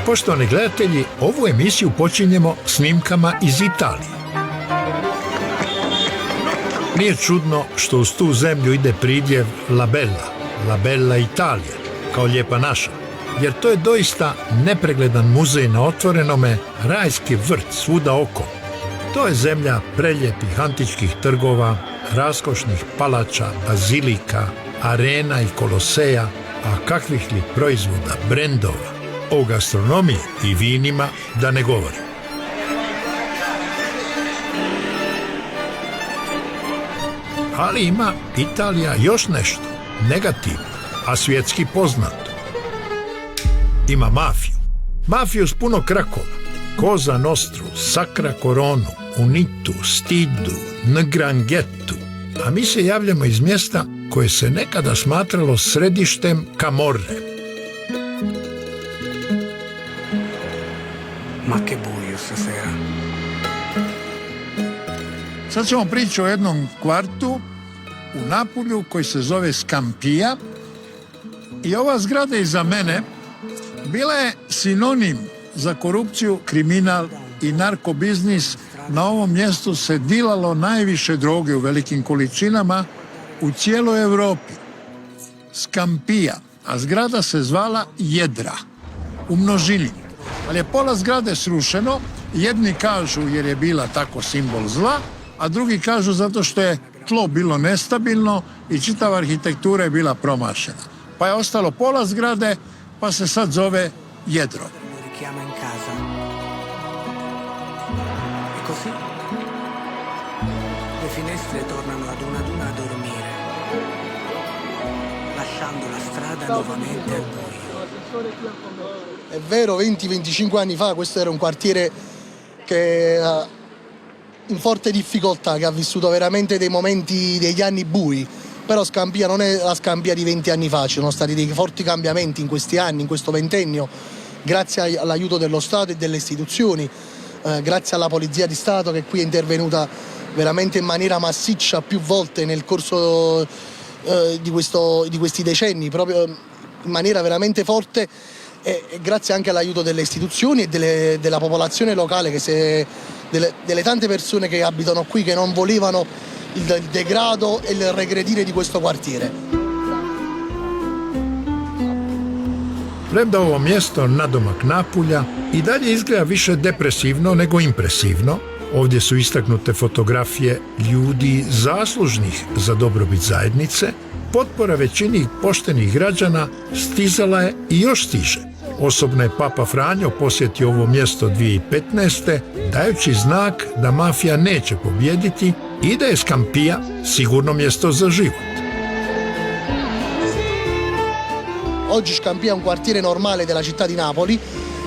Poštovani gledatelji, ovu emisiju počinjemo snimkama iz Italije. Nije čudno što uz tu zemlju ide pridjev La Bella Italia, kao lijepa naša, jer to je doista nepregledan muzej na otvorenome, rajski vrt svuda oko. To je zemlja preljepih antičkih trgova, raskošnih palača, bazilika, arena i koloseja, a kakvih li proizvoda, brendova, o gastronomiji i vinima da ne govorim. Ali ima Italija još nešto negativno, a svjetski poznato. Ima mafiju. Mafiju s puno krakova. Cosa Nostru, Sacra Coronu, Unitu, Stidu, Ngrangetu. A mi se javljamo iz mjesta koje se nekada smatralo središtem Camorre. Ma che buio stasera. Sad ćemo pričati o jednom kvartu u Napulju koji se zove Scampija. I ova zgrada iza mene bila je sinonim za korupciju, kriminal i narkobiznis. Na ovom mjestu se dilalo najviše droge u velikim količinama u cijeloj Europi. Scampija, a zgrada se zvala Jedra, u množini. Ali je pola zgrade srušeno, jedni kažu jer je bila tako simbol zla, a drugi kažu zato što je tlo bilo nestabilno i čitava arhitektura je bila promašena. Pa je ostalo pola zgrade, pa se sad zove Jedro. Le finestre tornano ad una a dormire, lasciando la strada nuovamente al buio. È vero, 20-25 anni fa questo era un quartiere che in forte difficoltà, che ha vissuto veramente dei momenti, degli anni bui. Però Scampia non è la Scampia di 20 anni fa, ci sono stati dei forti cambiamenti in questi anni, in questo ventennio, grazie all'aiuto dello Stato e delle istituzioni, grazie alla Polizia di Stato che qui è intervenuta veramente in maniera massiccia più volte nel corso di questi decenni, proprio in maniera veramente forte, e grazie anche all'aiuto delle istituzioni e della popolazione locale, delle tante persone che abitano qui, che non volevano il degrado e il regredire di questo quartiere. Premda ovo mjesto nadomak Napulja i dalje izgleda više depresivno nego impresivno. Ovdje su istaknute fotografije ljudi zaslužnih za dobrobit zajednice. Potpora većini poštenih građana stizala je i još stiže. Osobno je Papa Franjo posjetio ovo mjesto 2015. dajući znak da mafija neće pobijediti i da je Scampija sigurno mjesto za život. Oggi Scampia è un quartiere normale della città di Napoli,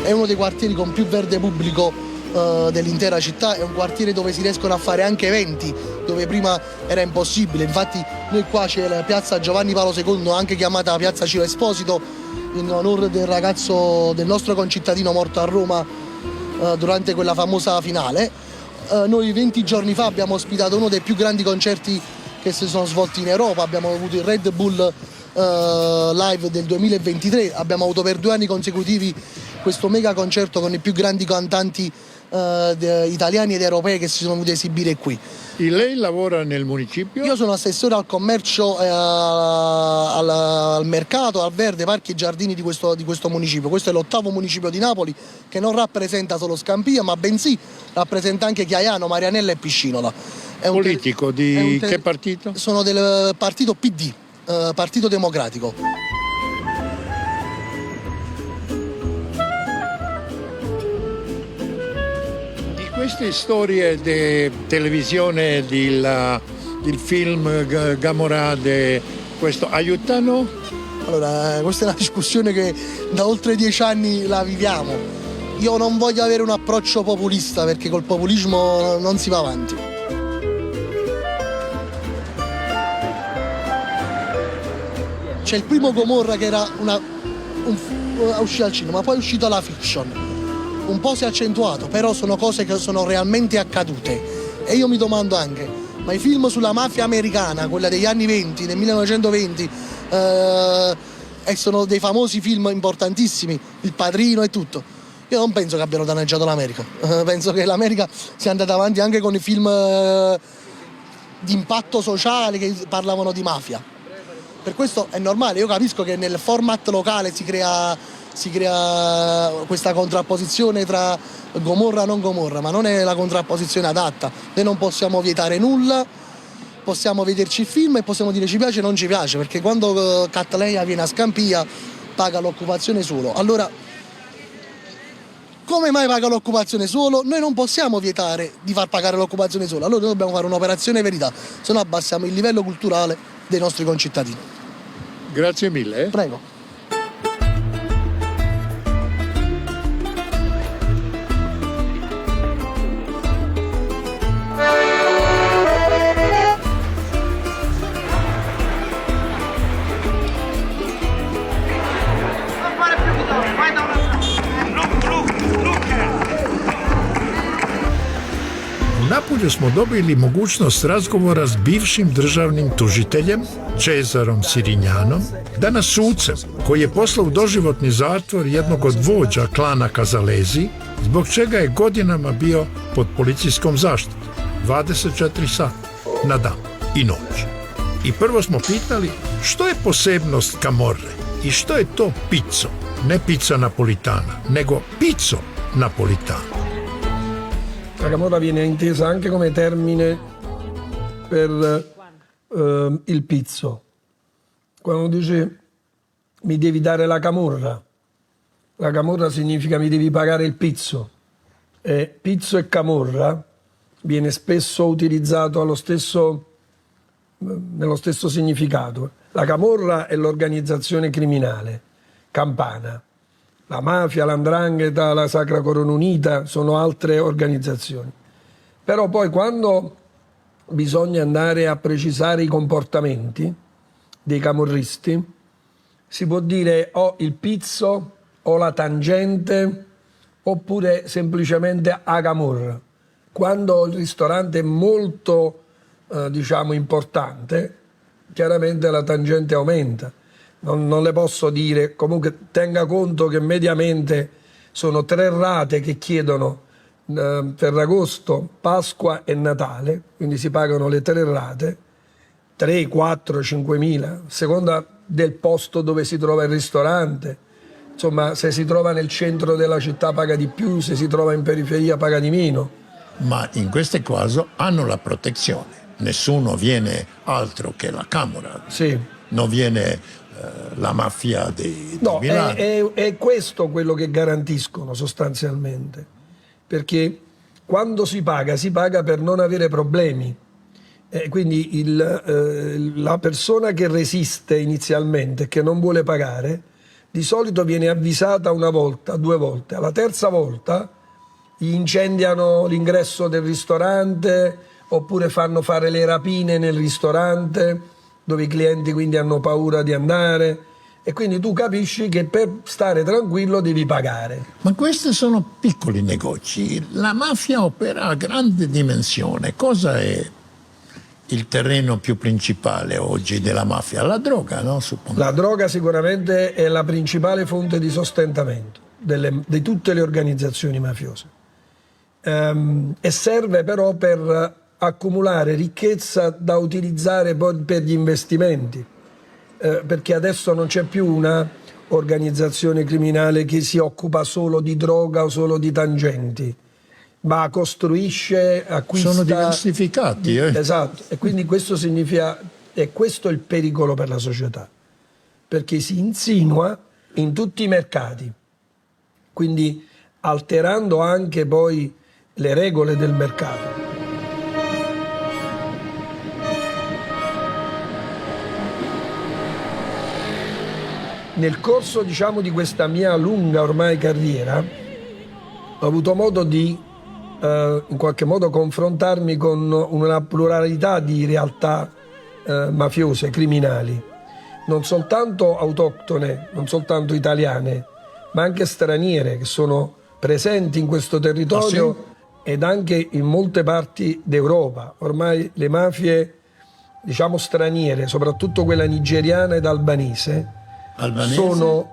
è uno dei quartieri con più verde pubblico dell'intera città, è un quartiere dove si riescono a fare anche eventi, dove prima era impossibile. Infatti noi qua c'è la piazza Giovanni Paolo II, anche chiamata piazza Ciro Esposito, in onore del ragazzo, del nostro concittadino morto a Roma durante quella famosa finale. Noi 20 giorni fa abbiamo ospitato uno dei più grandi concerti che si sono svolti in Europa, abbiamo avuto il Red Bull Live del 2023, abbiamo avuto per 2 anni consecutivi questo mega concerto con i più grandi cantanti italiani ed europei che si sono venuti a esibire qui. E lei lavora nel municipio? Io sono assessore al commercio, al mercato, al verde, parchi e giardini di questo municipio. Questo è l'8° municipio di Napoli, che non rappresenta solo Scampia, ma bensì rappresenta anche Chiaiano, Marianella e Piscinola. Politico di che partito? Sono del partito PD, Partito Democratico. Queste storie di televisione, del film Camorra, questo aiutano? Allora, questa è una discussione che da oltre 10 anni la viviamo. Io non voglio avere un approccio populista, perché col populismo non si va avanti. C'è il primo Camorra che era uscito al cinema, poi è uscito la fiction. Un po' si è accentuato, però sono cose che sono realmente accadute. E io mi domando anche, ma i film sulla mafia americana, quella degli anni 20, del 1920, e sono dei famosi film importantissimi, Il Padrino e tutto, Io non penso che abbiano danneggiato l'America, penso che l'America sia andata avanti anche con i film di impatto sociale che parlavano di mafia. Per questo è normale, io capisco che nel format locale si crea questa contrapposizione tra Gomorra e non Gomorra, ma non è la contrapposizione adatta. Noi non possiamo vietare nulla, possiamo vederci il film e possiamo dire ci piace o non ci piace, perché quando Cattleya viene a Scampia paga l'occupazione solo. Allora, come mai paga l'occupazione solo? Noi non possiamo vietare di far pagare l'occupazione solo, allora noi dobbiamo fare un'operazione verità, se no abbassiamo il livello culturale dei nostri concittadini. Grazie mille. Prego. U Napulju smo dobili mogućnost razgovora s bivšim državnim tužiteljem, Cesarom Sirinjanom, danas sucem, koji je poslao u doživotni zatvor jednog od vođa klana Casalesi, zbog čega je godinama bio pod policijskom zaštitom, 24 sata, na dan i noć. I prvo smo pitali što je posebnost Camorre i što je to pizzo, ne pizza napolitana, nego pizzo napolitano. La Camorra viene intesa anche come termine per il pizzo. Quando dice mi devi dare la Camorra significa mi devi pagare il pizzo. Pizzo e Camorra viene spesso utilizzato nello stesso significato. La Camorra è l'organizzazione criminale campana. La mafia, l''ndrangheta, la Sacra Corona Unita sono altre organizzazioni. Però poi quando bisogna andare a precisare i comportamenti dei camorristi, si può dire o il pizzo o la tangente oppure semplicemente a Camorra. Quando il ristorante è molto importante, chiaramente la tangente aumenta. Non le posso dire, comunque tenga conto che mediamente sono 3 rate che chiedono Ferragosto, Pasqua e Natale, quindi si pagano le 3 rate, 3, 4, 5.000, a seconda del posto dove si trova il ristorante. Insomma, se si trova nel centro della città paga di più, se si trova in periferia paga di meno. Ma in questo caso hanno la protezione, nessuno viene altro che la Camorra, sì. Non viene la mafia di Milano. È questo quello che garantiscono sostanzialmente, perché quando si paga per non avere problemi. Quindi la persona che resiste inizialmente e che non vuole pagare di solito viene avvisata 1 volta, 2 volte. Alla terza volta gli incendiano l'ingresso del ristorante oppure fanno fare le rapine nel ristorante, dove i clienti quindi hanno paura di andare, e quindi tu capisci che per stare tranquillo devi pagare. Ma questi sono piccoli negozi, la mafia opera a grande dimensione. Cosa è il terreno più principale oggi della mafia? La droga, no? Suppongo. La droga sicuramente è la principale fonte di sostentamento di tutte le organizzazioni mafiose, e serve però per accumulare ricchezza da utilizzare poi per gli investimenti, perché adesso non c'è più una organizzazione criminale che si occupa solo di droga o solo di tangenti, ma costruisce, acquista. Sono diversificati. Esatto, e quindi questo significa, e questo è il pericolo per la società, perché si insinua in tutti i mercati, quindi alterando anche poi le regole del mercato. Nel corso, di questa mia lunga ormai carriera, ho avuto modo di in qualche modo confrontarmi con una pluralità di realtà mafiose, criminali, non soltanto autoctone, non soltanto italiane, ma anche straniere che sono presenti in questo territorio ed anche in molte parti d'Europa. Ormai le mafie, straniere, soprattutto quella nigeriana ed albanese, Albanese? sono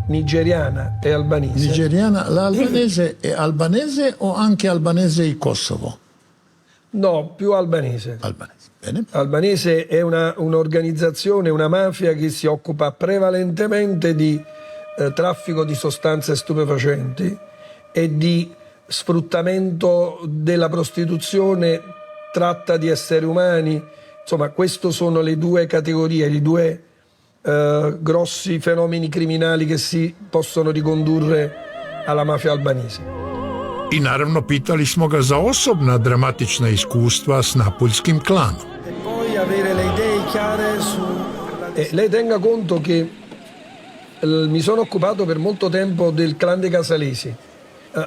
nigeriana e albanese. Nigeriana, l'albanese è albanese o anche albanese di Kosovo? No, più albanese. Albanese, bene. Albanese è un'organizzazione, una mafia che si occupa prevalentemente di traffico di sostanze stupefacenti e di sfruttamento della prostituzione, tratta di esseri umani. Insomma, queste sono le due categorie, i due grossi fenomeni criminali che si possono ricondurre alla mafia albanese. I naravno pitali smo ga za osobna dramatična iskustva s napuljskim klanom. E poi avere le idee chiare su... lei tenga conto che mi sono occupato per molto tempo del clan dei Casalesi,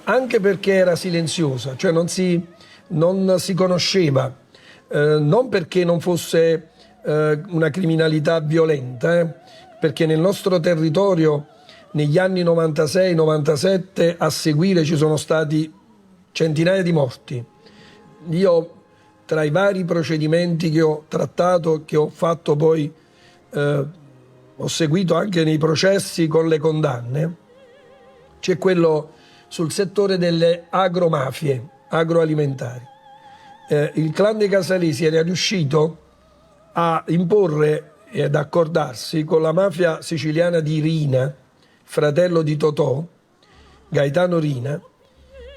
anche perché era silenziosa, cioè non si conosceva, non perché non fosse una criminalità violenta, perché nel nostro territorio negli anni 96-97 a seguire ci sono stati centinaia di morti. Io, tra i vari procedimenti che ho trattato, che ho fatto poi, ho seguito anche nei processi con le condanne, c'è quello sul settore delle agromafie, agroalimentari. Il clan dei Casalesi era riuscito a imporre e ad accordarsi con la mafia siciliana di Rina, fratello di Totò, Gaetano Rina,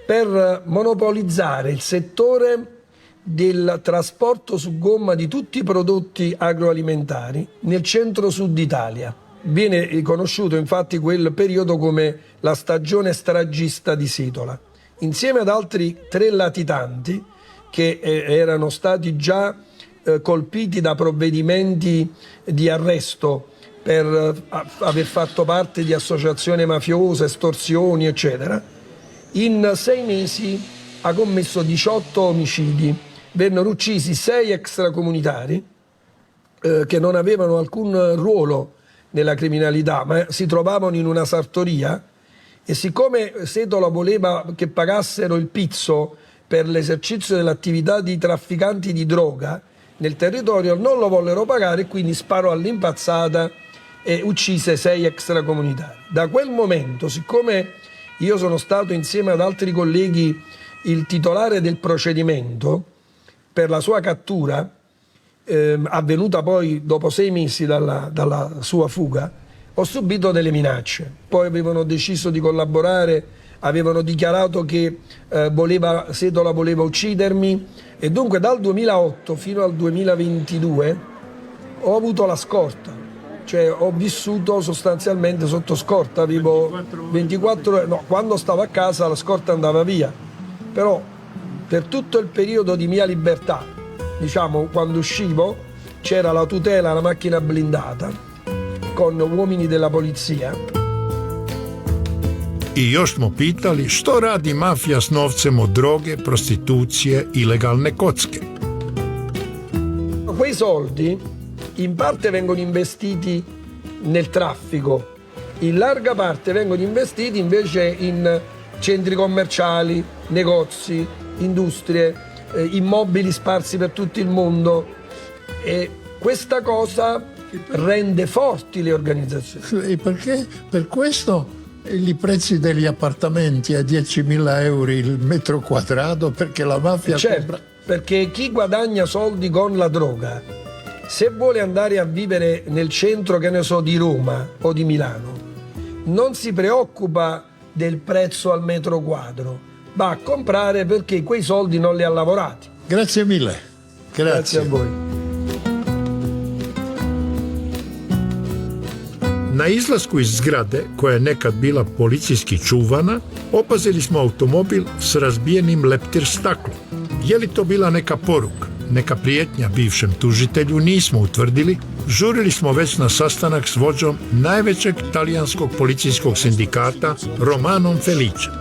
per monopolizzare il settore del trasporto su gomma di tutti i prodotti agroalimentari nel centro-sud Italia. Viene riconosciuto infatti quel periodo come la stagione stragista di Setola, insieme ad altri 3 latitanti che erano stati già colpiti da provvedimenti di arresto per aver fatto parte di associazioni mafiose, estorsioni, eccetera. In 6 mesi ha commesso 18 omicidi, vennero uccisi 6 extracomunitari che non avevano alcun ruolo nella criminalità, ma si trovavano in una sartoria, e siccome Setola voleva che pagassero il pizzo per l'esercizio dell'attività di trafficanti di droga nel territorio, non lo vollero pagare e quindi sparò all'impazzata e uccise 6 extracomunitari. Da quel momento, siccome io sono stato insieme ad altri colleghi il titolare del procedimento per la sua cattura, avvenuta poi dopo 6 mesi dalla sua fuga, ho subito delle minacce. Poi avevano deciso di collaborare, avevano dichiarato che Setola voleva uccidermi, e dunque dal 2008 fino al 2022 ho avuto la scorta, cioè ho vissuto sostanzialmente sotto scorta, avevo 24 ore, no, quando stavo a casa la scorta andava via, però per tutto il periodo di mia libertà, diciamo quando uscivo, c'era la tutela, la macchina blindata con uomini della polizia. I još smo pitali što radi mafija s novcem od droge, prostitucije, ilegalne kocke. Quei soldi in parte vengono investiti nel traffico, in larga parte vengono investiti invece in centri commerciali, negozi, industrie, immobili sparsi per tutto il mondo, e questa cosa rende forti le organizzazioni. E perché per questo i prezzi degli appartamenti a 10.000 euro il metro quadrato, perché la mafia certo, perché chi guadagna soldi con la droga, se vuole andare a vivere nel centro, che ne so, di Roma o di Milano, non si preoccupa del prezzo al metro quadro, va a comprare perché quei soldi non li ha lavorati. Grazie mille. Grazie a voi. Na izlasku iz zgrade, koja je nekad bila policijski čuvana, opazili smo automobil s razbijenim leptir staklom. Je li to bila neka poruka, neka prijetnja bivšem tužitelju, nismo utvrdili. Žurili smo već na sastanak s vođom najvećeg talijanskog policijskog sindikata, Romanom Felićem.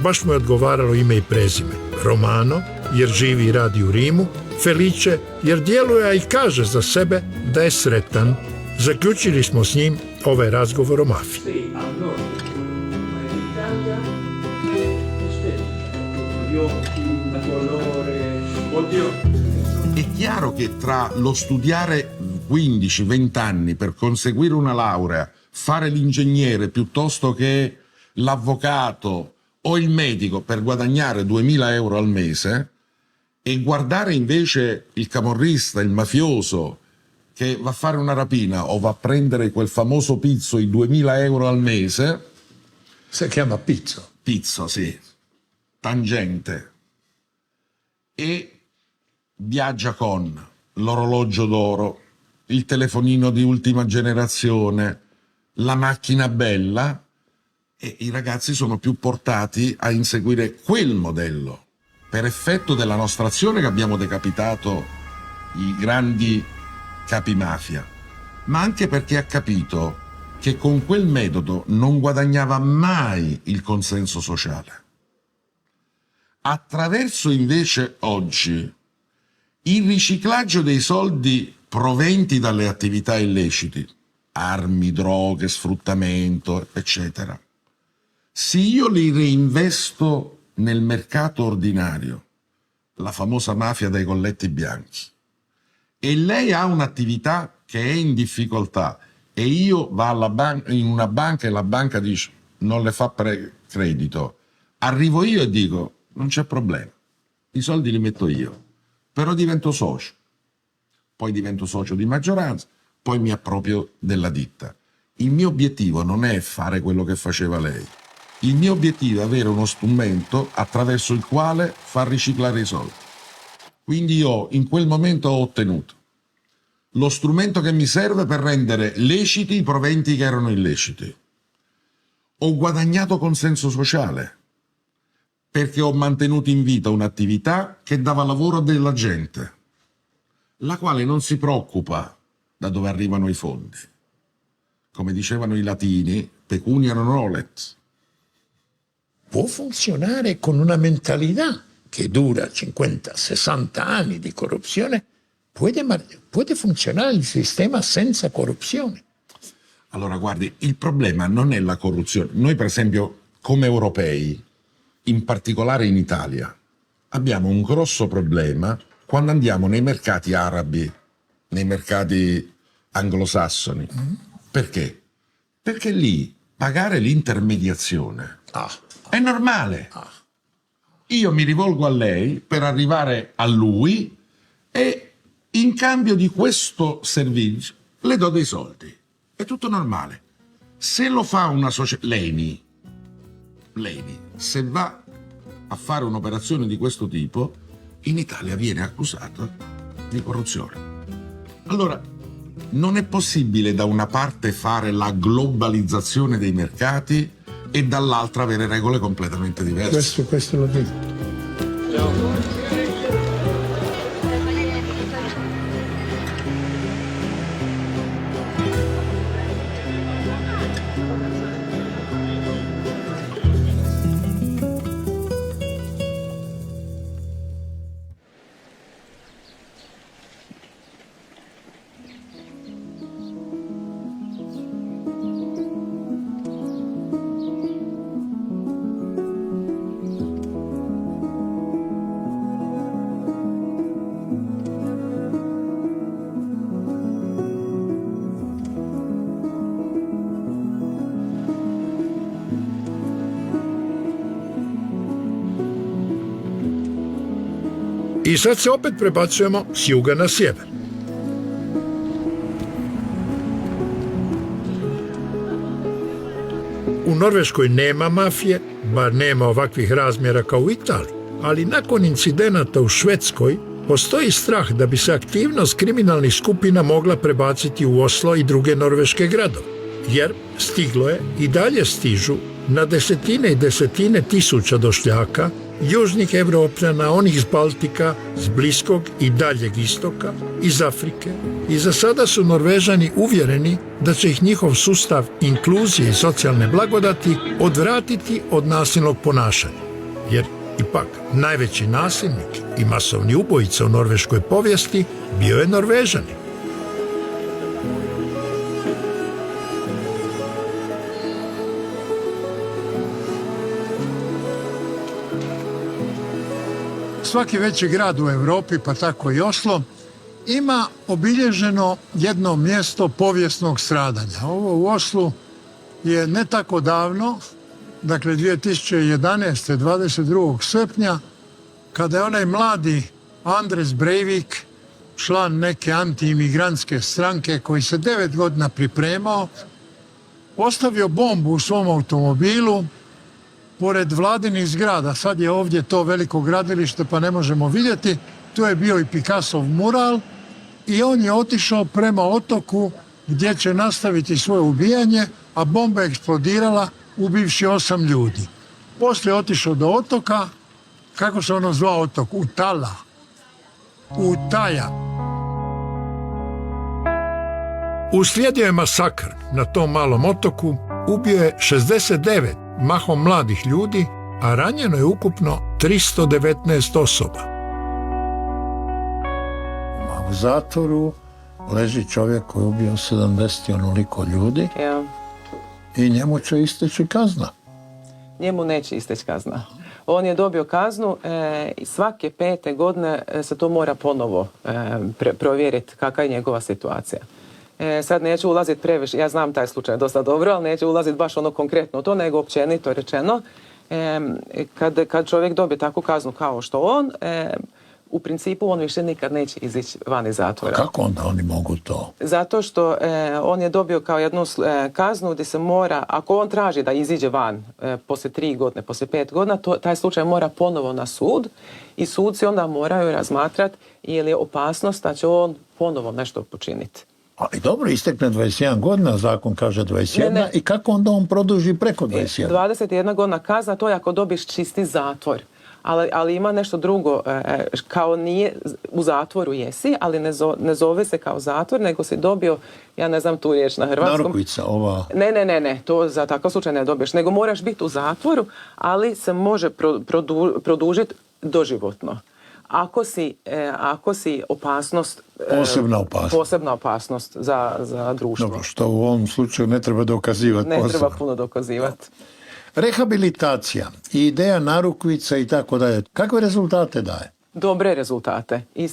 Baš mu je odgovaralo ime i prezime. Romano, jer živi i radi u Rimu, Felice, jer djeluje, a i kaže za sebe da je sretan. Zaključili smo s njim ovaj razgovor o mafiji. È chiaro che tra lo studiare 15-20 anni per conseguire una laurea, fare l'ingegnere piuttosto che l'avvocato o il medico per guadagnare 2000 euro al mese, e guardare invece il camorrista, il mafioso che va a fare una rapina o va a prendere quel famoso pizzo, i 2000 euro al mese. Si chiama pizzo. Pizzo, sì. Tangente. E viaggia con l'orologio d'oro, il telefonino di ultima generazione, la macchina bella, e i ragazzi sono più portati a inseguire quel modello per effetto della nostra azione, che abbiamo decapitato i grandi capi mafia, ma anche perché ha capito che con quel metodo non guadagnava mai il consenso sociale. Attraverso invece oggi il riciclaggio dei soldi proventi dalle attività illeciti, armi, droghe, sfruttamento, eccetera, se io li reinvesto nel mercato ordinario, la famosa mafia dei colletti bianchi, e lei ha un'attività che è in difficoltà e io vado in una banca e la banca dice non le fa credito, arrivo io e dico non c'è problema, i soldi li metto io, però divento socio, poi divento socio di maggioranza, poi mi approprio della ditta. Il mio obiettivo non è fare quello che faceva lei, il mio obiettivo è avere uno strumento attraverso il quale far riciclare i soldi. Quindi io in quel momento ho ottenuto lo strumento che mi serve per rendere leciti i proventi che erano illeciti. Ho guadagnato consenso sociale perché ho mantenuto in vita un'attività che dava lavoro a della gente, la quale non si preoccupa da dove arrivano i fondi. Come dicevano i latini, pecunia non olet. Può funzionare con una mentalità che dura 50-60 anni di corruzione, può funzionare il sistema senza corruzione. Allora guardi, il problema non è la corruzione. Noi per esempio come europei, in particolare in Italia, abbiamo un grosso problema quando andiamo nei mercati arabi, nei mercati anglosassoni. Perché? Perché lì pagare l'intermediazione è normale. Io mi rivolgo a lei per arrivare a lui e in cambio di questo servizio le do dei soldi. È tutto normale. Se lo fa una società, Leni, se va a fare un'operazione di questo tipo, in Italia viene accusato di corruzione. Allora, non è possibile da una parte fare la globalizzazione dei mercati e dall'altra avere regole completamente diverse. Questo lo dico. I sad se opet prebacujemo s juga na sjever. U Norveškoj nema mafije, bar nema ovakvih razmjera kao u Italiji, ali nakon incidenata u Švedskoj postoji strah da bi se aktivnost kriminalnih skupina mogla prebaciti u Oslo i druge norveške gradove, jer stiglo je i dalje stižu na desetine i desetine tisuća došljaka, južnih Evropljana, onih s Baltika, s Bliskog i daljeg istoka, iz Afrike, i za sada su Norvežani uvjereni da će ih njihov sustav inkluzije i socijalne blagodati odvratiti od nasilnog ponašanja. Jer ipak najveći nasilnik i masovni ubojica u norveškoj povijesti bio je Norvežanin. Svaki veći grad u Europi, pa tako i Oslo, ima obilježeno jedno mjesto povijesnog stradanja. Ovo u Oslu je ne tako davno, dakle 2011. 22. srpnja, kada je onaj mladi Andres Breivik, član neke antiimigrantske stranke koji se 9 godina pripremao, ostavio bombu u svom automobilu pored vladinih zgrada. Sad je ovdje to veliko gradilište pa ne možemo vidjeti. Tu je bio i Picassov mural i on je otišao prema otoku gdje će nastaviti svoje ubijanje, a bomba je eksplodirala ubivši 8 ljudi. Poslije je otišao do otoka, kako se ono zvao otok? Utaja. Uslijedio je masakr na tom malom otoku, ubio je 69 mahom mladih ljudi, a ranjeno je ukupno 319 osoba. U zatvoru leži čovjek koji je ubio 70 i onoliko ljudi. Ja. I njemu će isteći kazna. Njemu neće isteći kazna. On je dobio kaznu i svake 5. godine se to mora ponovo provjeriti kakva je njegova situacija. Sad neću ulaziti previše, ja znam taj slučaj dosta dobro, ali neću ulaziti baš ono konkretno to, nego općenito rečeno. Kad čovjek dobije takvu kaznu kao što on, u principu on više nikad neće izići van iz zatvora. Kako onda oni mogu to? Zato što on je dobio kao jednu kaznu gdje se mora, ako on traži da iziđe van poslije 3 godine, poslije 5 godina, taj slučaj mora ponovo na sud i suci onda moraju razmatrati je li opasnost da će on ponovo nešto počiniti. Ali dobro, istekne 21 godina, zakon kaže 21, Ne. i kako onda on produži preko 21? 21 godina kazna, to je ako dobiš čisti zatvor. Ali ima nešto drugo, kao nije u zatvoru jesi, ali ne zove se kao zatvor, nego si dobio, ja ne znam tu riječ na hrvatskom. Narukvica, ova... Ne, to za takav slučaj ne dobiješ, nego moraš biti u zatvoru, ali se može produžiti doživotno. Ako si opasnost... Posebna opasnost za društvo. Dobro, što u ovom slučaju ne treba dokazivati posebno. Ne treba puno dokazivati. Rehabilitacija i ideja narukvica i tako dalje. Kakve rezultate daje? Dobre rezultate. I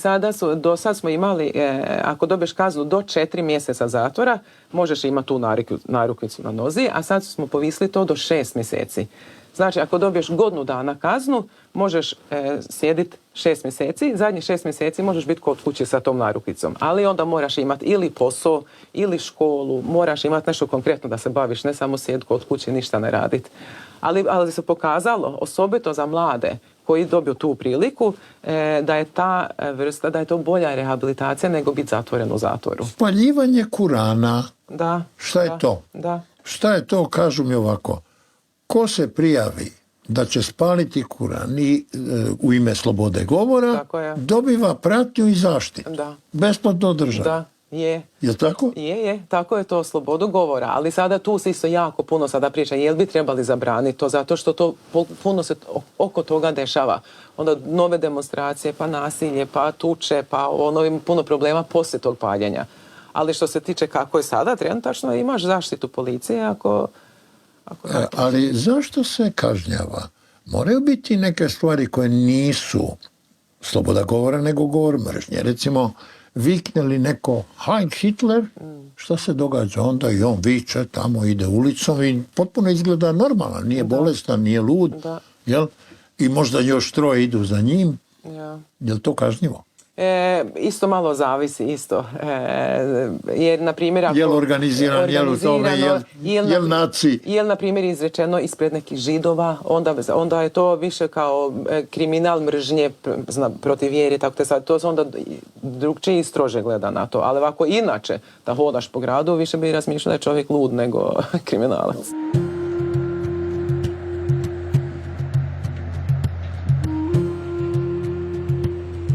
do sad smo imali, ako dobiješ kaznu do 4 mjeseca zatvora, možeš imati tu narukvicu na nozi, a sad smo povisli to do 6 mjeseci. Znači, ako dobiješ godinu dana kaznu, možeš sjediti 6 mjeseci, zadnjih 6 mjeseci možeš biti kod kuće sa tom narukvicom. Ali onda moraš imati ili posao, ili školu, moraš imati nešto konkretno da se baviš, ne samo sjediti kod kuće, ništa ne raditi. Ali se pokazalo, osobito za mlade koji dobiju tu priliku, da je ta vrsta, da je to bolja rehabilitacija nego biti zatvoren u zatvoru. Spaljivanje Kurana. Da. Šta je to? Da. Šta je to, kažu mi ovako. Ko se prijavi da će spaliti Kuran i u ime slobode govora, dobiva pratnju i zaštitu. Da. Besplatno od države. Da, je. Je tako? Je. Tako je to, slobodu govora. Ali sada tu se isto jako puno sada priča. Jel bi trebali zabraniti to? Zato što to puno se oko toga dešava. Onda nove demonstracije, pa nasilje, pa tuče, pa puno problema poslije tog paljenja. Ali što se tiče kako je sada, trenutačno imaš zaštitu policije ako ali zašto se kažnjava? Moraju biti neke stvari koje nisu sloboda govora, nego govor mržnje. Recimo, vikne li neko Heil Hitler, šta se događa? Onda i on viče, tamo ide ulicom i potpuno izgleda normalan. Nije bolestan, nije lud. Jel? I možda još 3 idu za njim. Ja. Je li to kažnjivo? Isto malo zavisi, isto. Jer, na primjer, ako... Jel organiziran, jel u tome, jel naci? Jel, na primjer, izrečeno ispred nekih Židova, onda je to više kao kriminal mržnje protiv vjeri, tako te sad, to se onda drugčije i strože gleda na to. Ali ovako inače, da hodaš po gradu, više bi razmišljao da je čovjek lud nego kriminalac.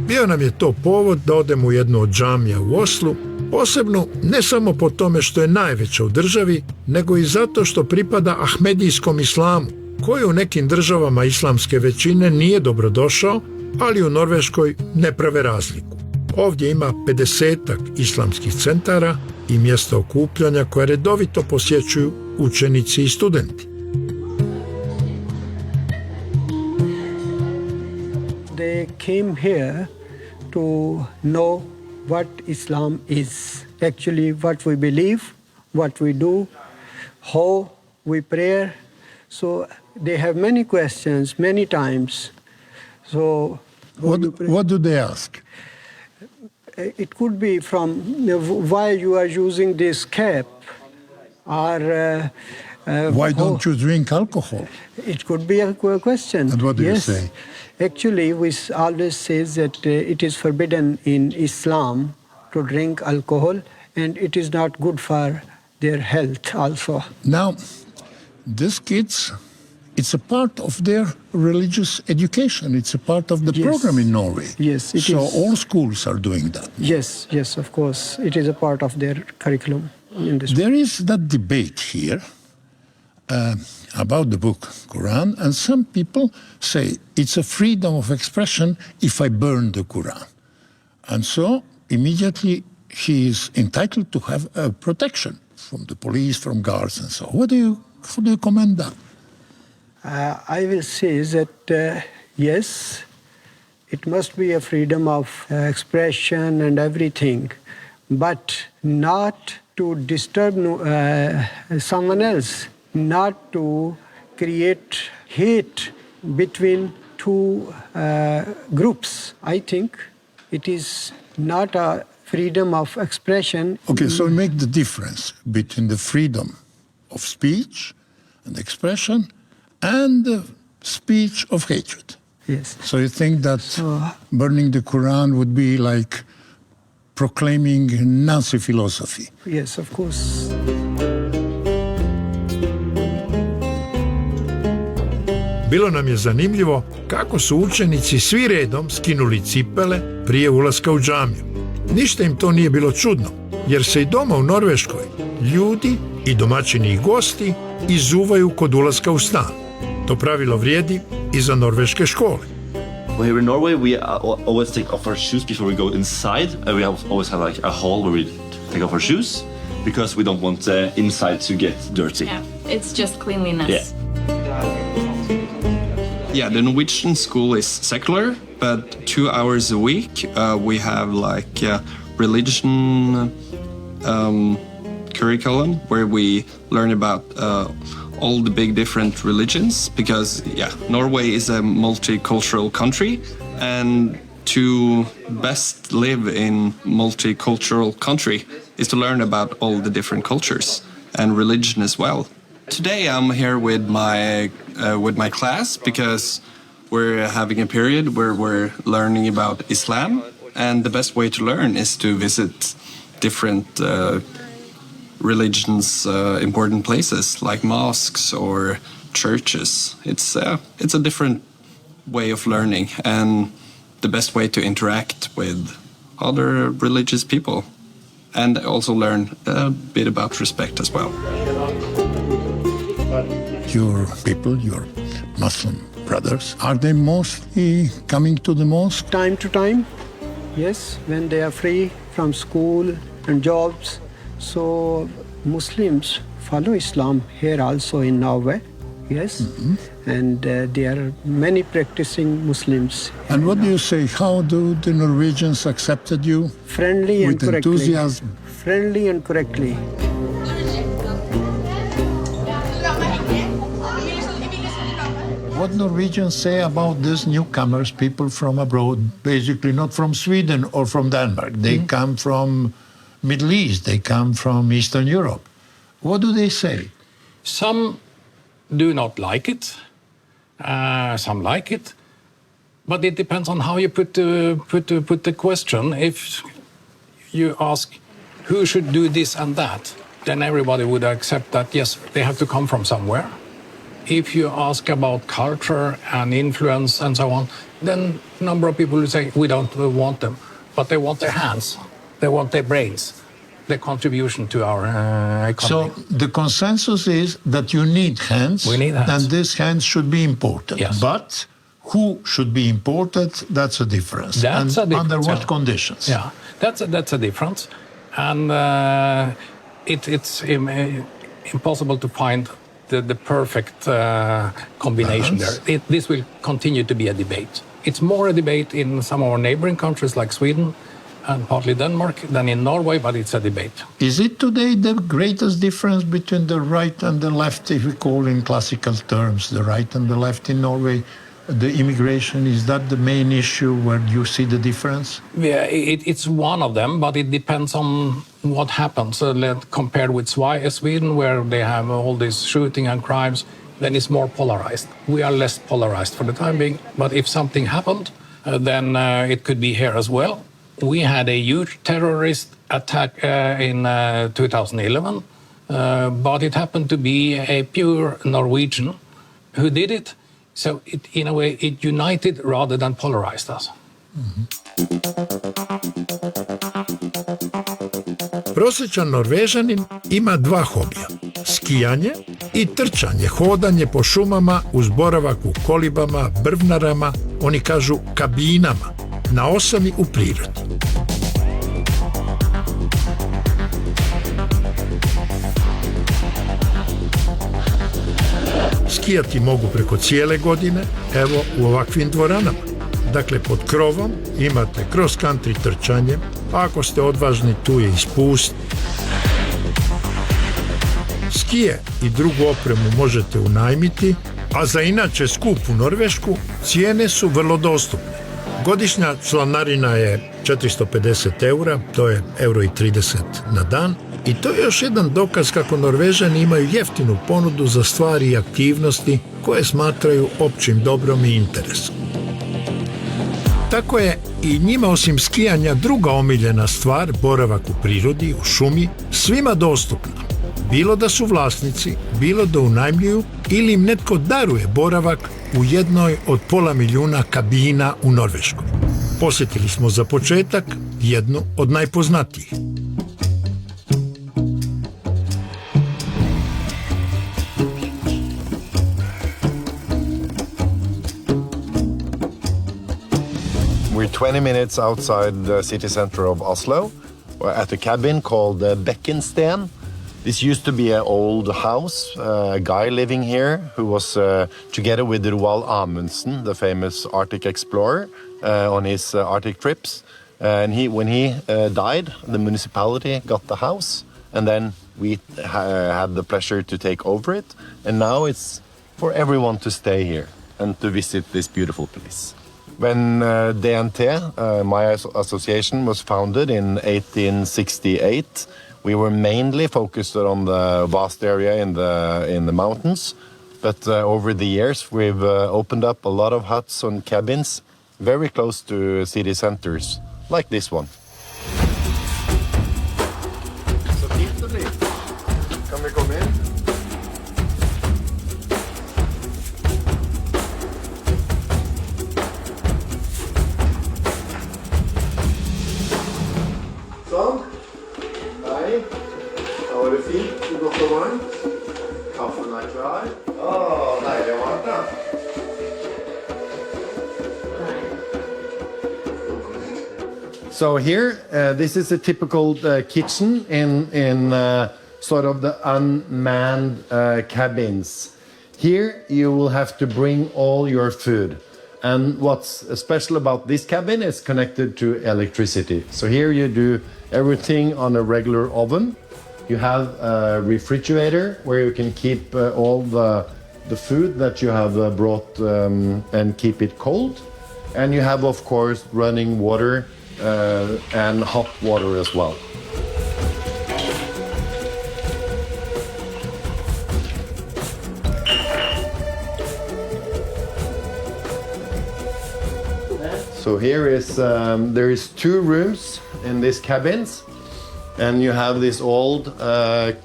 Bio nam je to povod da odemo u jednu od džamija u Oslu, posebno ne samo po tome što je najveća u državi, nego i zato što pripada ahmedijskom islamu, koji u nekim državama islamske većine nije dobrodošao, ali u Norveškoj ne prave razliku. Ovdje ima 50-ak islamskih centara i mjesta okupljanja koje redovito posjećuju učenici i studenti. They came here to know what Islam is. Actually, what we believe, what we do, how we pray. So they have many questions, many times. So What do they ask? it could be from why you are using this cap, or Why don't you drink alcohol? it could be a question. And what do you Yes. say? Actually, we always say that it is forbidden in Islam to drink alcohol, and it is not good for their health also. Now, these kids, it's a part of their religious education. It's a part of the Yes. program in Norway. Yes, it so is. all schools are doing that. Yes, yes, of course. It is a part of their curriculum in this. There is that debate here about the book Quran, and some people say it's a freedom of expression if I burn the Quran. And so immediately he is entitled to have protection from the police, from guards, and so on. How do you comment that? I will say that yes, it must be a freedom of expression and everything, but not to disturb someone else, not to create hate between two groups. I think it is not a freedom of expression. Okay, so make the difference between the freedom of speech and expression and the speech of hatred. Yes. So you think that burning the Quran would be like proclaiming Nazi philosophy? Yes, of course. Bilo nam je zanimljivo kako su učenici svi redom skinuli cipele prije ulaska u džamiju. Ništa im to nije bilo čudno, jer se i doma u Norveškoj ljudi i domaćini i gosti izuvaju kod ulaska u stan. To pravilo vrijedi i za norveške škole. Well, here in Norway, we always take off our shoes before we go inside. We always have like a hall where we take off our shoes because we don't want inside to get dirty. Yeah, it's just cleanliness. Yeah. Yeah, the Norwegian school is secular, but 2 hours a week we have like religion curriculum where we learn about all the big different religions, because Norway is a multicultural country, and to best live in multicultural country is to learn about all the different cultures and religion as well. Today I'm here with my class because we're having a period where we're learning about Islam, and the best way to learn is to visit different religions, important places like mosques or churches. It's a different way of learning, and the best way to interact with other religious people, and also learn a bit about respect as well. Your people, your Muslim brothers, are they mostly coming to the mosque? Time to time, yes, when they are free from school and jobs. So Muslims follow Islam here also in Norway, yes, and there are many practicing Muslims. And what do you say? How do the Norwegians accepted you? Friendly and with correctly. enthusiasm. Friendly and correctly. What Norwegians say about these newcomers, people from abroad, basically not from Sweden or from Denmark. They come from Middle East, they come from Eastern Europe. What do they say? Some do not like it, some like it, but it depends on how you put the question. If you ask who should do this and that, then everybody would accept that, yes, they have to come from somewhere. If you ask about culture and influence and so on, then a number of people will say, we don't want them, but they want their hands, they want their brains, their contribution to our economy. So the consensus is that you need hands, We need hands. and these hands should be imported. Yes. But who should be imported, that's a difference. That's and a difference, under what yeah. conditions? Yeah, that's a difference, and it's impossible to find the perfect combination Balance. there. This will continue to be a debate. It's more a debate in some of our neighboring countries like Sweden and partly Denmark than in Norway, but it's a debate. Is it today the greatest difference between the right and the left, if we call in classical terms, the right and the left in Norway? The immigration, is that the main issue where you see the difference? Yeah, it's one of them, but it depends on what happens. Compared with Sweden, where they have all this shooting and crimes, then it's more polarized. We are less polarized for the time being, but if something happened, then it could be here as well. We had a huge terrorist attack in 2011, but it happened to be a pure Norwegian who did it. So in a way, it united rather than polarized us. Prosječan Norvežanin ima dva hobija, skijanje i trčanje, hodanje po šumama uz boravak u kolibama, brvnarama, oni kažu kabinama, na osami u prirodi. Skijati mogu preko cijele godine, evo u ovakvim dvoranama. Dakle, pod krovom imate cross country trčanje, a ako ste odvažni, tu je i spust. Skije i drugu opremu možete unajmiti, a za inače skupu Norvešku cijene su vrlo dostupne. Godišnja članarina je 450 eura, to je €1,30 na dan. I to je još jedan dokaz kako Norvežani imaju jeftinu ponudu za stvari i aktivnosti koje smatraju općim dobrom i interesom. Tako je i njima osim skijanja druga omiljena stvar, boravak u prirodi, u šumi, svima dostupna. Bilo da su vlasnici, bilo da unajmljuju ili im netko daruje boravak u jednoj od 500.000 kabina u Norveškoj. Posjetili smo za početak jednu od najpoznatijih. We're 20 minutes outside the city center of Oslo, at a cabin called Bekkensten. This used to be an old house, a guy living here who was together with Roald Amundsen, the famous Arctic explorer, on his Arctic trips. And when he died, the municipality got the house, and then we had the pleasure to take over it. And now it's for everyone to stay here and to visit this beautiful place. When DNT, my association, was founded in 1868, we were mainly focused on the vast area in the mountains. But over the years, we've opened up a lot of huts and cabins very close to city centers, like this one. Så fint det blir. Kan vi komme in? Sånn. Hei. Da var det fint. Du godt og varmt. Kaffen er klar. Deilig og varmt, da. So here, this is a typical kitchen in sort of the unmanned cabins. Here you will have to bring all your food. And what's special about this cabin is connected to electricity. So here you do everything on a regular oven. You have a refrigerator where you can keep all the food that you have brought and keep it cold. And you have, of course, running water and hot water as well. So here is there is 2 rooms in these cabins, and you have this old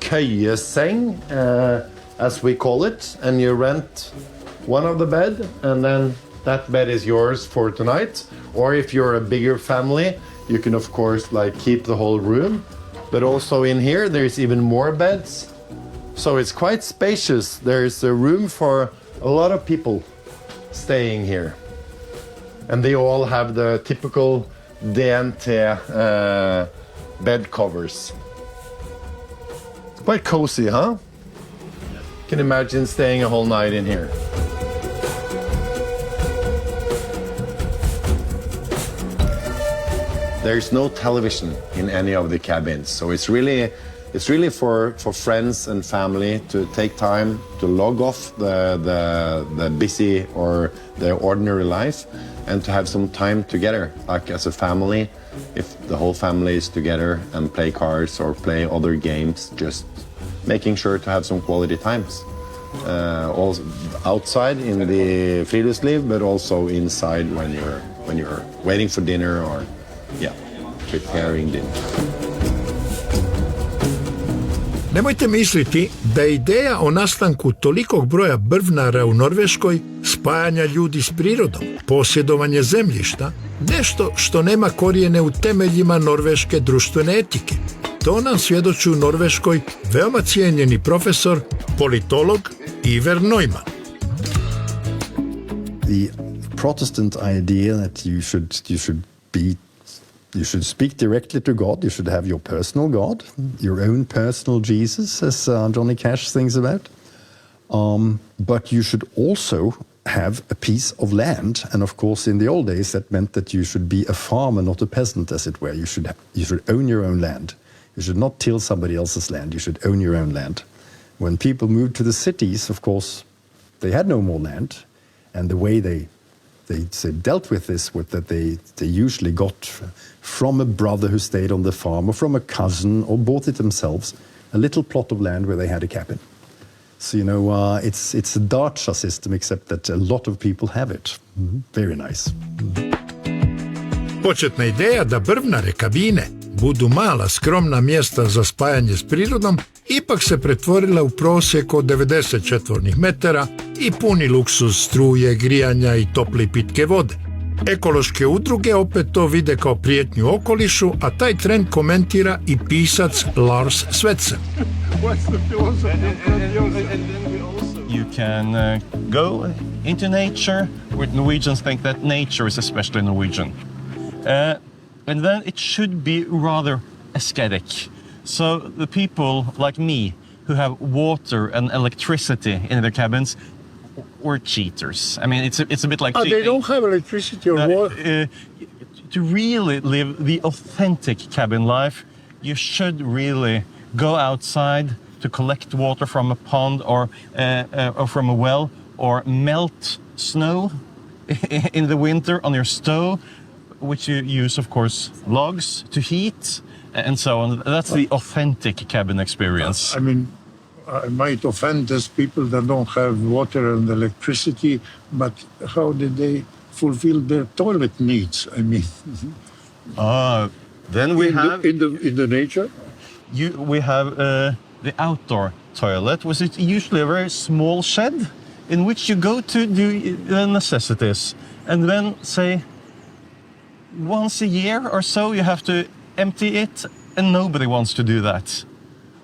køyeseng, as we call it, and you rent one of the bed, and then that bed is yours for tonight. Or if you're a bigger family, you can of course keep the whole room. But also in here there's even more beds. So it's quite spacious. There's a room for a lot of people staying here. And they all have the typical DNT bed covers. It's quite cozy, huh? You can imagine staying a whole night in here. There's no television in any of the cabins, so it's really for friends and family to take time to log off the busy or the ordinary life and to have some time together, like as a family, if the whole family is together and play cards or play other games, just making sure to have some quality times. Also outside in the friluftsliv, but also inside when you're waiting for dinner or preparing dinner. Nemojte misliti da je ideja o nastanku tolikog broja brvnara u Norveškoj, spajanja ljudi s prirodom, posjedovanje zemljišta, nešto što nema korijene u temeljima norveške društvene etike. To nam svjedoči u Norveškoj veoma cijenjeni profesor, politolog Iver Neumann. The Protestant idea that you should speak directly to God. You should have your personal God, your own personal Jesus, as Johnny Cash sings about. But you should also have a piece of land. And of course, in the old days, that meant that you should be a farmer, not a peasant, as it were. You should own your own land. You should not till somebody else's land. You should own your own land. When people moved to the cities, of course, they had no more land. And the way they dealt with this was that they usually got from a brother who stayed on the farm or from a cousin or bought it themselves, a little plot of land where they had a cabin. So, it's a dacha system, except that a lot of people have it. Very nice. Početna ideja da brvnare kabine budu mala, skromna mjesta za spajanje s prirodom ipak se pretvorila u prosjek od 90 četvornih metara i puni luksuz struje, grijanja i tople pitke vode. Ekološke udruge opet to vide kao prijetnju okolišu, a taj trend komentira i pisac Lars Svetsen. You can go into nature. Norwegians think that nature is especially Norwegian. And then it should be rather aesthetic. So the people like me who have water and electricity in their cabins, we're cheaters. I mean, it's a bit like cheating. They don't have electricity or water? To really live the authentic cabin life, you should really go outside to collect water from a pond or from a well, or melt snow in the winter on your stove, which you use, of course, logs to heat, and so on. That's the authentic cabin experience. I mean, I might offend those people that don't have water and electricity, but how did they fulfill their toilet needs? I mean, then we have in the nature. We have the outdoor toilet, which is usually a very small shed in which you go to do the necessities, and then say once a year or so you have to empty it, and nobody wants to do that.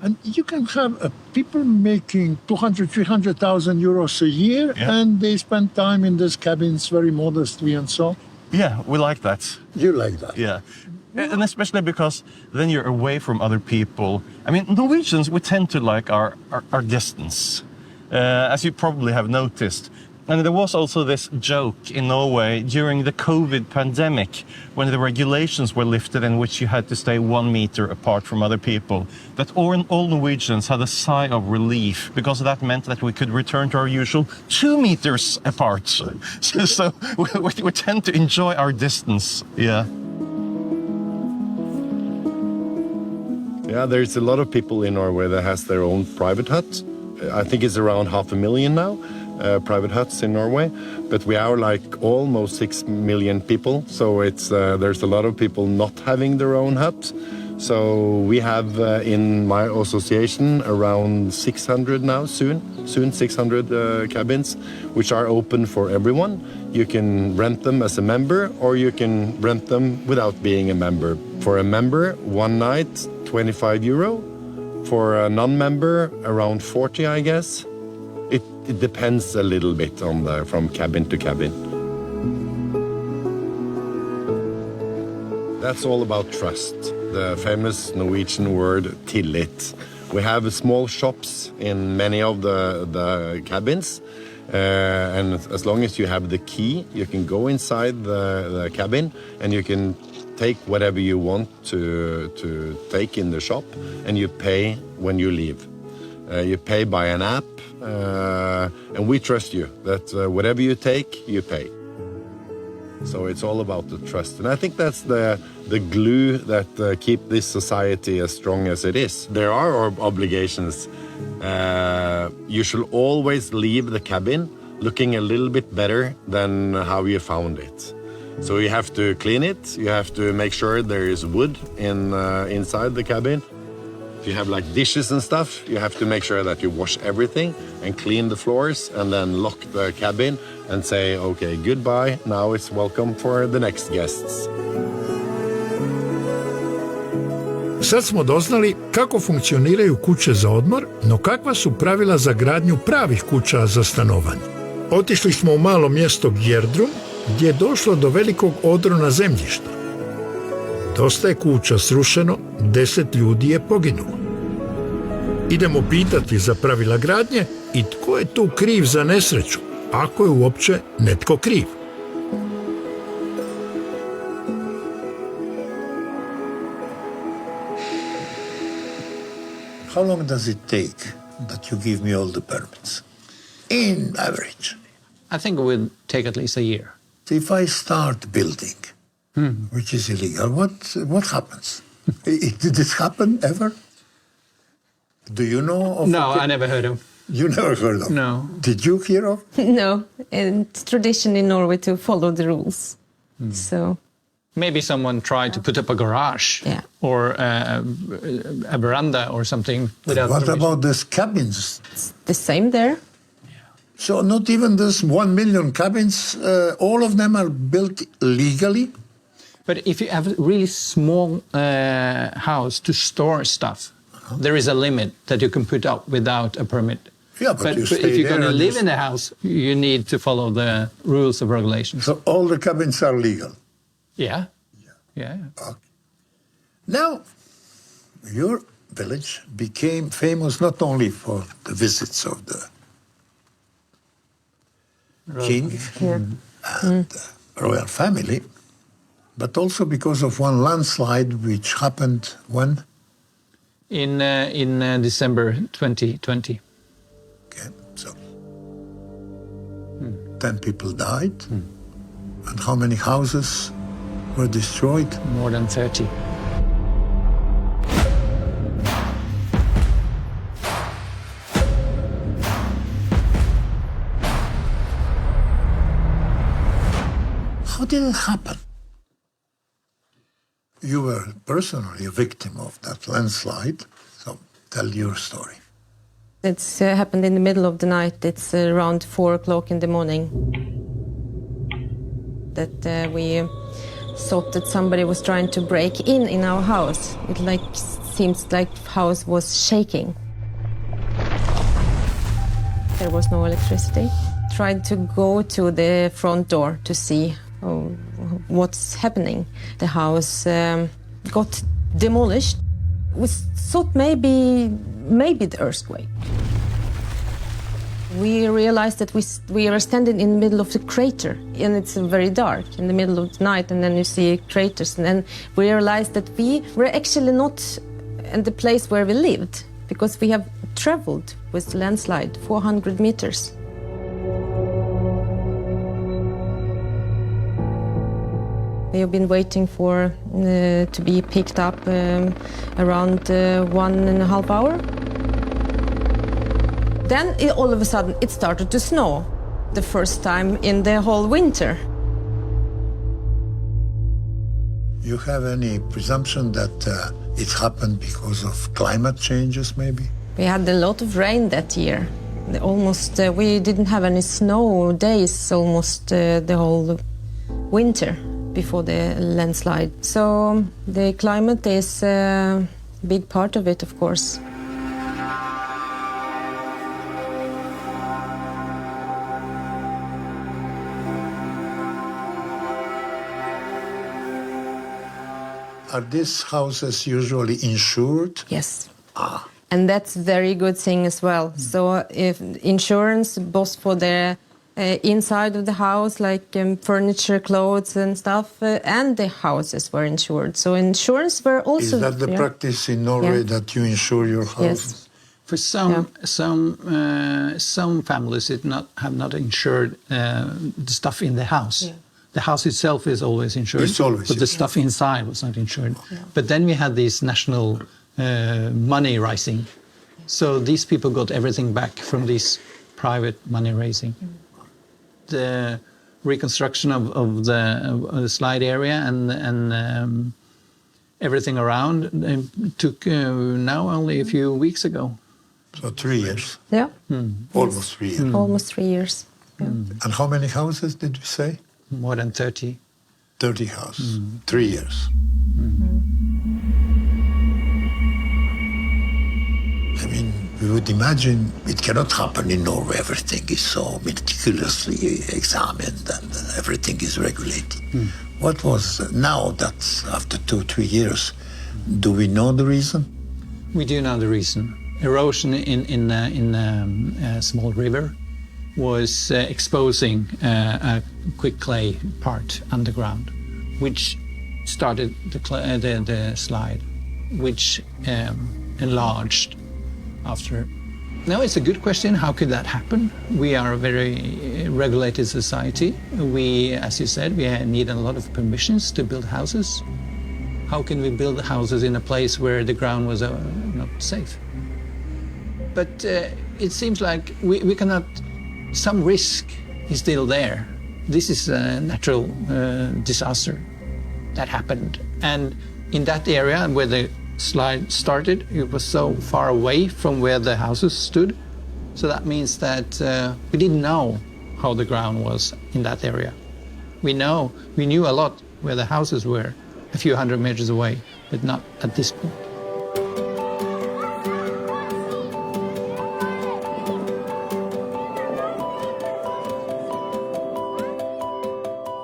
And you can have people making 200,000, 300,000 euros a year, and they spend time in these cabins very modestly and so. Yeah, we like that. You like that? Yeah. And especially because then you're away from other people. I mean, Norwegians, we tend to like our distance, as you probably have noticed. And there was also this joke in Norway during the COVID pandemic, when the regulations were lifted in which you had to stay 1 meter apart from other people, that all Norwegians had a sigh of relief, because that meant that we could return to our usual 2 meters apart. So we tend to enjoy our distance, yeah. Yeah, there's a lot of people in Norway that has their own private hut. I think it's around 500,000 now. Private huts in Norway, but we are like almost 6 million people, so it's there's a lot of people not having their own hut. So we have in my association around 600 now, soon 600 cabins, which are open for everyone. You can rent them as a member, or you can rent them without being a member. For a member, 1 night, 25 euro. For a non-member, around 40, I guess. It depends a little bit on from cabin to cabin. That's all about trust. The famous Norwegian word tillit. We have small shops in many of the cabins, And as long as you have the key, you can go inside the cabin and you can take whatever you want to take in the shop, and you pay when you leave. You pay by an app, and we trust you that whatever you take, you pay. So it's all about the trust. And I think that's the glue that keep this society as strong as it is. There are obligations. You should always leave the cabin looking a little bit better than how you found it. So you have to clean it. You have to make sure there is wood inside the cabin. If you have like dishes and stuff, you have to make sure that you wash everything and clean the floors and then lock the cabin and say, okay, goodbye. Now it's welcome for the next guests. Sad smo doznali kako funkcioniraju kuće za odmor, no kakva su pravila za gradnju pravih kuća za stanovanje. Otišli smo u malo mjesto Gjerdrum, gdje je došlo do velikog odrona zemljišta. Dosta je kuća srušeno, 10 ljudi je poginulo. Idemo pitati za pravila gradnje i tko je tu kriv za nesreću, ako je uopće netko kriv. How long does it take that you give me all the permits? In average. I think it will take at least a year. If I start building, which is illegal, what happens? Did this happen ever? Do you know of? No, I never heard of. You never heard of? No. Did you hear of? No, and it's tradition in Norway to follow the rules. So Maybe someone tried to put up a garage or a veranda or something without What permission. about these cabins? it's the same there. So not even this 1 million cabins, all of them are built legally? But if you have a really small house to store stuff, there is a limit that you can put up without a permit. Yeah, but you if stay you're going to there and live you- in the house, you need to follow the rules of regulations. So all the cabins are legal? Yeah. Yeah. Now, your village became famous not only for the visits of the king and the royal family, but also because of one landslide which happened when? In December 2020. Okay, so 10 people died, and how many houses were destroyed? More than 30. How did it happen? You were personally a victim of that landslide, so tell your story. It's happened in the middle of the night. It's around 4 o'clock in the morning that we thought that somebody was trying to break in our house. It seems like house was shaking. There was no electricity. Tried to go to the front door to see what's happening. The house got demolished. We thought maybe the earthquake. We realized that we are standing in the middle of the crater, and it's very dark in the middle of the night, and then you see craters, and then we realized that we were actually not in the place where we lived, because we have traveled with the landslide 400 meters. We have been waiting for to be picked up around 1.5 hours. Then all of a sudden it started to snow, the first time in the whole winter. You have any presumption that it happened because of climate changes, maybe? We had a lot of rain that year. We didn't have any snow days almost the whole winter before the landslide. So the climate is a big part of it, of course. Are these houses usually insured? Yes. And that's a very good thing as well. So if insurance, both for the inside of the house, like furniture, clothes and stuff, and the houses were insured. So insurance were also... Is that the practice in Norway, that you insure your house? Yes. For some families, have not insured the stuff in the house. Yeah. The house itself is always insured, It's always, but the stuff inside was not insured. Yeah. But then we had this national money raising. So these people got everything back from this private money raising. The reconstruction of the slide area and everything around took now only a few weeks ago. So 3 years? Yeah. Almost 3 years. Almost 3 years. Yeah. And how many houses did you say? More than 30. 30 houses. 3 years. I mean, we would imagine it cannot happen in Norway. Everything is so meticulously examined and everything is regulated. What was, now that after 2-3 years, do we know the reason? We do know the reason. Erosion in a small river was exposing a quick clay part underground, which started the slide, which enlarged after. Now it's a good question, how could that happen? We are a very regulated society. We, as you said, we need a lot of permissions to build houses. How can we build houses in a place where the ground was not safe? But it seems like we cannot, some risk is still there. This is a natural disaster that happened. And in that area where the slide started, it was so far away from where the houses stood. So that means that we didn't know how the ground was in that area. We knew a lot where the houses were, a few hundred meters away, but not at this point.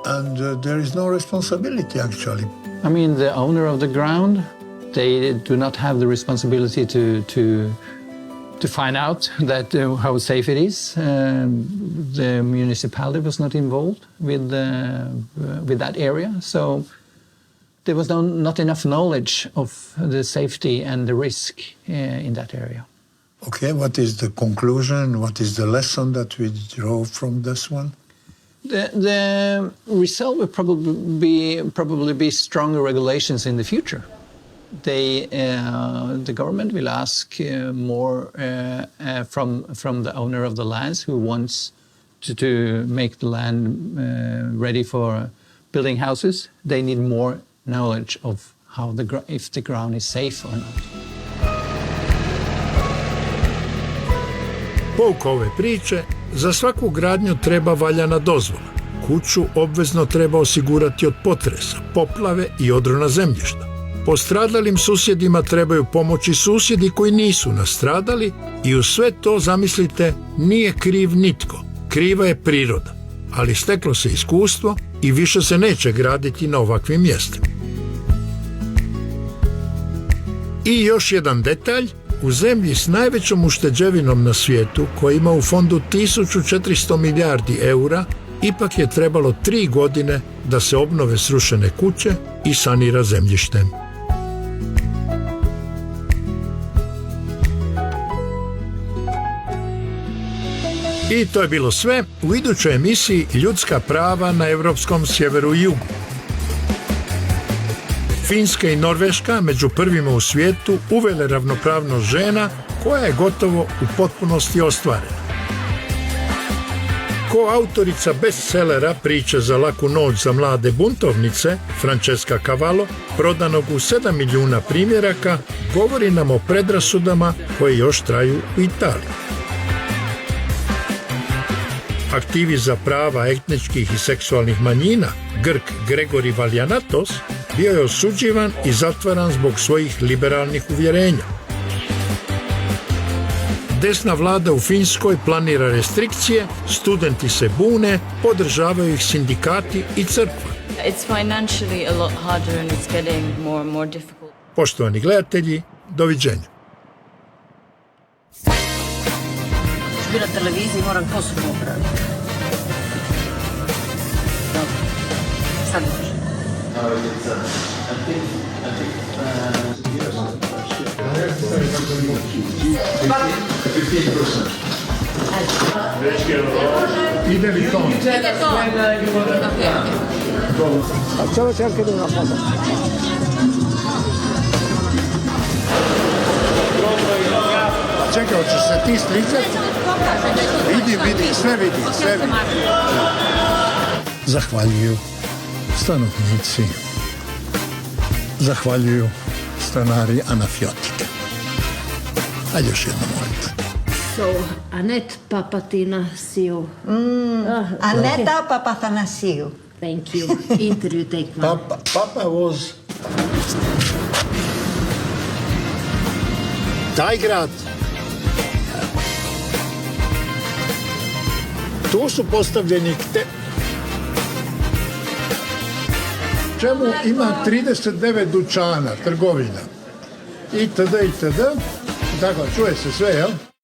And there is no responsibility, actually. I mean, the owner of the ground, they do not have the responsibility to find out that how safe it is. The municipality was not involved with that area, so there was not enough knowledge of the safety and the risk in that area. Okay, what is the conclusion? What is the lesson that we draw from this one? The result will probably be stronger regulations in the future. The government will ask more from the owner of the lands who wants to make the land ready for building houses. They need more knowledge of how if the ground is safe or not. Pouk ove priče, za svaku gradnju treba valjana dozvola. Kuću obvezno treba osigurati od potresa, poplave i odrona zemljišta. Postradalim susjedima trebaju pomoći susjedi koji nisu nastradali i uz sve to, zamislite, nije kriv nitko. Kriva je priroda, ali steklo se iskustvo i više se neće graditi na ovakvim mjestima. I još jedan detalj, u zemlji s najvećom ušteđevinom na svijetu, koja ima u fondu 1400 milijardi eura, ipak je trebalo 3 godine da se obnove srušene kuće i sanira zemljište. I to je bilo sve u idućoj emisiji Ljudska prava na europskom sjeveru i jugu. Finska i Norveška među prvima u svijetu uvele ravnopravnost žena koja je gotovo u potpunosti ostvarena. Koautorica bestsellera Priče za laku noć za mlade buntovnice, Francesca Cavallo, prodanog u 7 milijuna primjeraka, govori nam o predrasudama koje još traju u Italiji. Aktivist za prava etničkih i seksualnih manjina, Grk Gregori Valjanatos, bio je osuđivan i zatvaran zbog svojih liberalnih uvjerenja. Desna vlada u Finskoj planira restrikcije, studenti se bune, podržavaju ih sindikati i crkva. Poštovani gledatelji, doviđenja. bi na televiziji, moram kosu popraviti. Dobro. Sad može. Ide li to? Ide to. Facciamo anche una foto. Čekaj, hoćeš se ti slikati? Vidim, sve vidim. Zahvaljuju stanovnici, zahvaljuju stanari Anafiotike. Ajde još jedno molite. So, Annette Papatinasiou. Annette Papatinasiou. Thank you. Interview take one. Papa was... Taj grad. Tu su postavljeni čemu ima 39 dućana, trgovina. Itd. Tako, čuje se sve, jel?